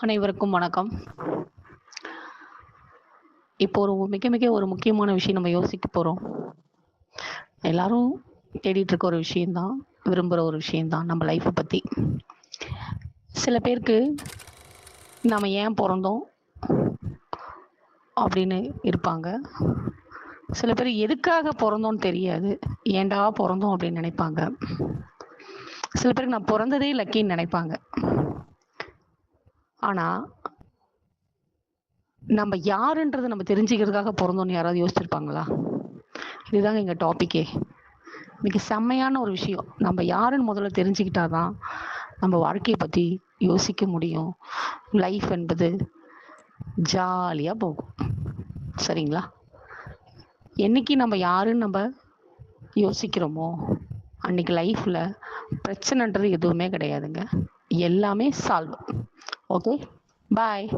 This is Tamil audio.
அனைவருக்கும் வணக்கம். இப்போ மிக மிக ஒரு முக்கியமான விஷயம் நம்ம யோசிக்க போறோம். எல்லாரும் தேடிட்டு இருக்க ஒரு விஷயம்தான், விரும்புற ஒரு விஷயம்தான் நம்ம லைஃப்ப பத்தி. சில பேருக்கு நாம ஏன் பொறந்தோம் அப்படின்னு இருப்பாங்க. சில பேர் எதுக்காக பொறந்தோம்னு தெரியாது. ஏன்டா பொறந்தோம் அப்படின்னு நினைப்பாங்க. சில பேருக்கு நான் பொறந்ததே லக்கின்னு நினைப்பாங்க. ஆனா நம்ம யாருன்றத நம்ம தெரிஞ்சுக்கிறதுக்காக பொறந்தோம்னு யாராவது யோசிச்சிருப்பாங்களா? இதுதாங்க எங்க டாபிக்கே. இன்னைக்கு செம்மையான ஒரு விஷயம். நம்ம யாருன்னு முதல்ல தெரிஞ்சுக்கிட்டா தான் நம்ம வாழ்க்கைய பத்தி யோசிக்க முடியும். லைஃப் என்பது ஜாலியா போகும். சரிங்களா? என்னைக்கு நம்ம யாருன்னு நம்ம யோசிக்கிறோமோ, அன்னைக்கு லைஃப்ல பிரச்சனைன்றது எதுவுமே கிடையாதுங்க. எல்லாமே சால்வ். ஓகே. பாய்.